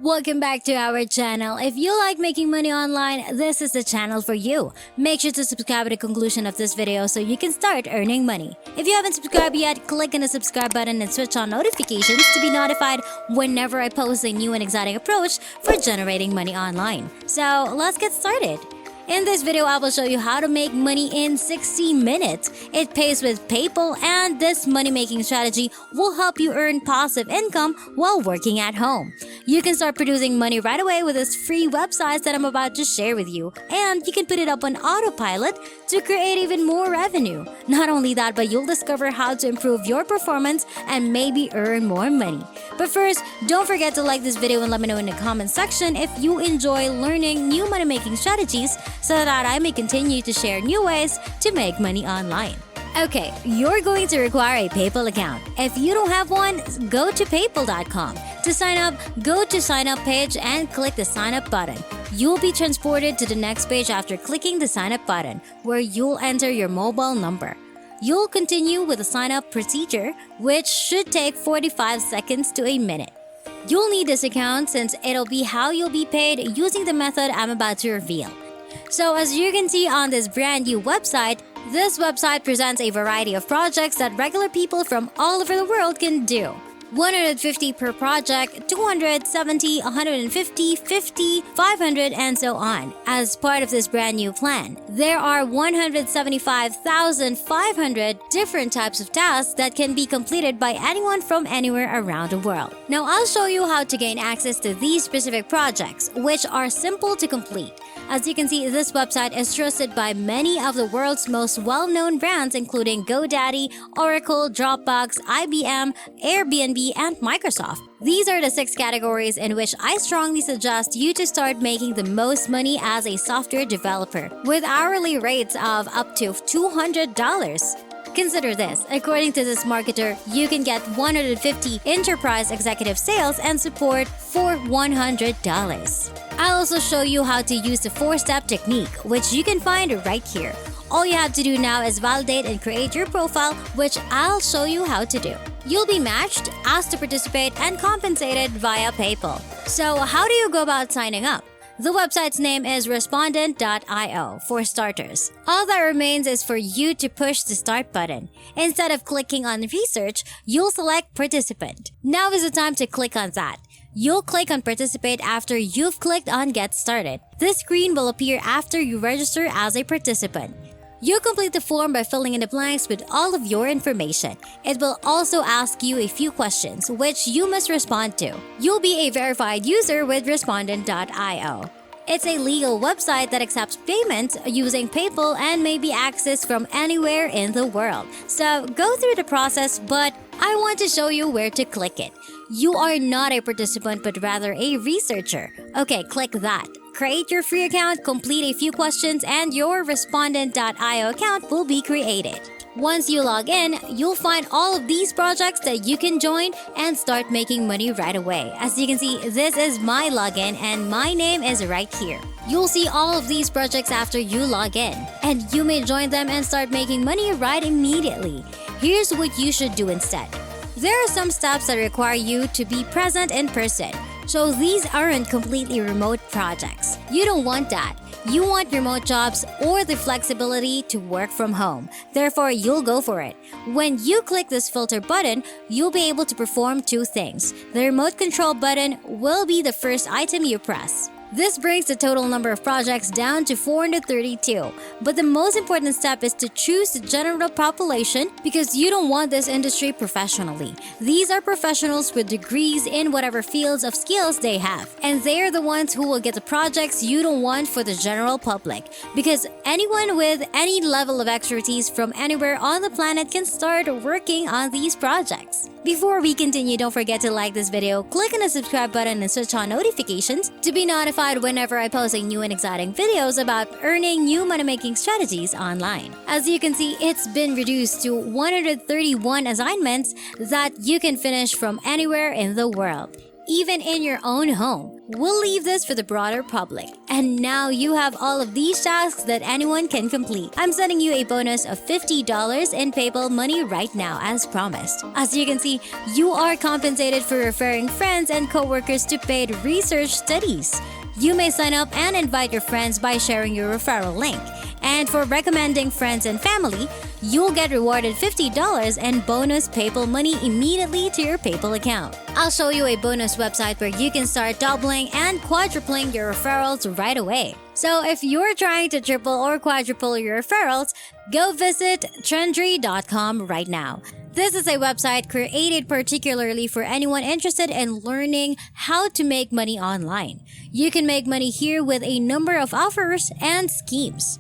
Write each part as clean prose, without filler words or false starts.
Welcome back to our channel. If you like making money online, this is the channel for you. Make sure to subscribe at the conclusion of this video so you can start earning money. If you haven't subscribed yet, click on the subscribe button and switch on notifications to be notified whenever I post a new and exciting approach for generating money online. So let's get started. In this video, I will show you how to make money in 60 minutes. It pays with PayPal, and this money-making strategy will help you earn passive income while working at home. You can start producing money right away with this free website that I'm about to share with you, and you can put it up on autopilot to create even more revenue. Not only that, but you'll discover how to improve your performance and maybe earn more money. But first, don't forget to like this video and let me know in the comment section if you enjoy learning new money-making strategies so that I may continue to share new ways to make money online. Okay, you're going to require a PayPal account. If you don't have one, go to paypal.com. To sign up, go to sign up page and click the sign up button. You'll be transported to the next page after clicking the sign up button, where you'll enter your mobile number. You'll continue with the sign up procedure, which should take 45 seconds to a minute. You'll need this account since it'll be how you'll be paid using the method I'm about to reveal. So as you can see on this brand new website, this website presents a variety of projects that regular people from all over the world can do. 150 per project, 270, 150, 50, 500, and so on. As part of this brand new plan, there are 175,500 different types of tasks that can be completed by anyone from anywhere around the world. Now I'll show you how to gain access to these specific projects, which are simple to complete. As you can see, this website is trusted by many of the world's most well-known brands including GoDaddy, Oracle, Dropbox, IBM, Airbnb, and Microsoft. These are the 6 categories in which I strongly suggest you to start making the most money as a software developer, with hourly rates of up to $200. Consider this, according to this marketer, you can get 150 enterprise executive sales and support for $100. I'll also show you how to use the 4-step technique, which you can find right here. All you have to do now is validate and create your profile, which I'll show you how to do. You'll be matched, asked to participate, and compensated via PayPal. So how do you go about signing up? The website's name is respondent.io for starters. All that remains is for you to push the start button. Instead of clicking on research, you'll select participant. Now is the time to click on that. You'll click on participate after you've clicked on get started. This screen will appear after you register as a participant. You complete the form by filling in the blanks with all of your information. It will also ask you a few questions, which you must respond to. You'll be a verified user with respondent.io. It's a legal website that accepts payments using PayPal and may be accessed from anywhere in the world. So go through the process, but I want to show you where to click it. You are not a participant but rather a researcher. Okay, click that. Create your free account, complete a few questions, and your respondent.io account will be created. Once you log in, you'll find all of these projects that you can join and start making money right away. As you can see, this is my login and my name is right here. You'll see all of these projects after you log in, and you may join them and start making money right immediately. Here's what you should do instead. There are some steps that require you to be present in person. So these aren't completely remote projects. You don't want that. You want remote jobs or the flexibility to work from home. Therefore, you'll go for it. When you click this filter button, you'll be able to perform 2 things. The remote control button will be the first item you press. This brings the total number of projects down to 432. But the most important step is to choose the general population because you don't want this industry professionally. These are professionals with degrees in whatever fields of skills they have. And they are the ones who will get the projects you don't want for the general public. Because anyone with any level of expertise from anywhere on the planet can start working on these projects. Before we continue, don't forget to like this video, click on the subscribe button and switch on notifications to be notified whenever I post new and exciting videos about earning new money-making strategies online. As you can see, it's been reduced to 131 assignments that you can finish from anywhere in the world. even in your own home. We'll leave this for the broader public. And now you have all of these tasks that anyone can complete. I'm sending you a bonus of $50 in PayPal money right now as promised. As you can see, you are compensated for referring friends and coworkers to paid research studies. You may sign up and invite your friends by sharing your referral link. And for recommending friends and family, you'll get rewarded $50 in bonus PayPal money immediately to your PayPal account. I'll show you a bonus website where you can start doubling and quadrupling your referrals right away. So if you're trying to triple or quadruple your referrals, go visit Trendry.com right now. This is a website created particularly for anyone interested in learning how to make money online. You can make money here with a number of offers and schemes.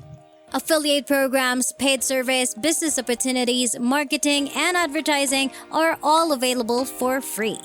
Affiliate programs, paid surveys, business opportunities, marketing, and advertising are all available for free.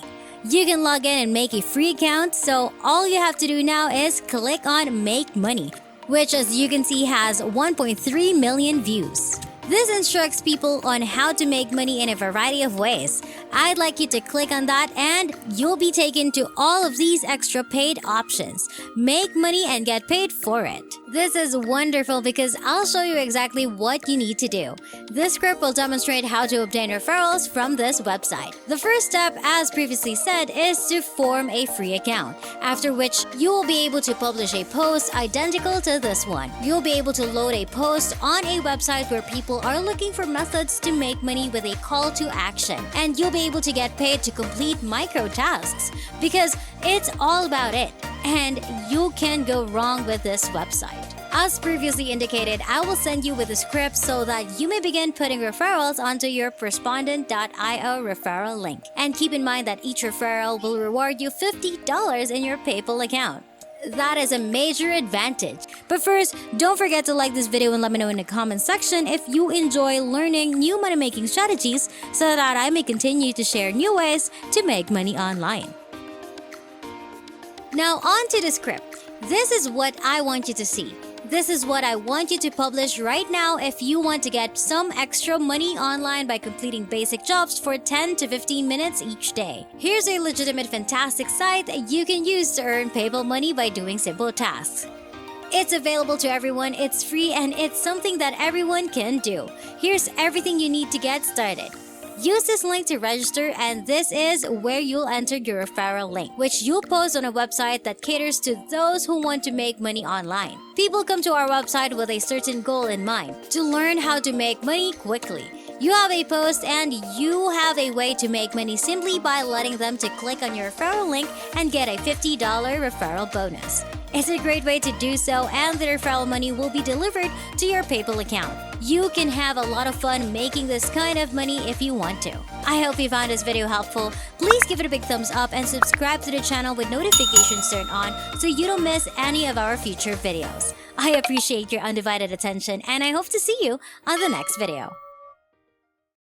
You can log in and make a free account, so all you have to do now is click on Make Money, which as you can see has 1.3 million views. This instructs people on how to make money in a variety of ways. I'd like you to click on that and you'll be taken to all of these extra paid options. Make money and get paid for it. This is wonderful because I'll show you exactly what you need to do. This script will demonstrate how to obtain referrals from this website. The first step, as previously said, is to form a free account, after which you will be able to publish a post identical to this one. You'll be able to load a post on a website where people are looking for methods to make money with a call to action, and you'll be able to get paid to complete micro tasks because it's all about it, and you can go wrong with this website. As previously indicated, I will send you with a script so that you may begin putting referrals onto your Respondent.io referral link. And keep in mind that each referral will reward you $50 in your PayPal account. That is a major advantage. But first, don't forget to like this video and let me know in the comment section if you enjoy learning new money-making strategies so that I may continue to share new ways to make money online. Now on to the script. This is what I want you to see. This is what I want you to publish right now if you want to get some extra money online by completing basic jobs for 10 to 15 minutes each day. Here's a legitimate fantastic site that you can use to earn PayPal money by doing simple tasks. It's available to everyone, it's free, and it's something that everyone can do. Here's everything you need to get started. Use this link to register, and this is where you'll enter your referral link, which you'll post on a website that caters to those who want to make money online. People come to our website with a certain goal in mind, to learn how to make money quickly. You have a post and you have a way to make money simply by letting them to click on your referral link and get a $50 referral bonus. It's a great way to do so, and the referral money will be delivered to your PayPal account. You can have a lot of fun making this kind of money if you want to. I hope you found this video helpful. Please give it a big thumbs up and subscribe to the channel with notifications turned on so you don't miss any of our future videos. I appreciate your undivided attention, and I hope to see you on the next video.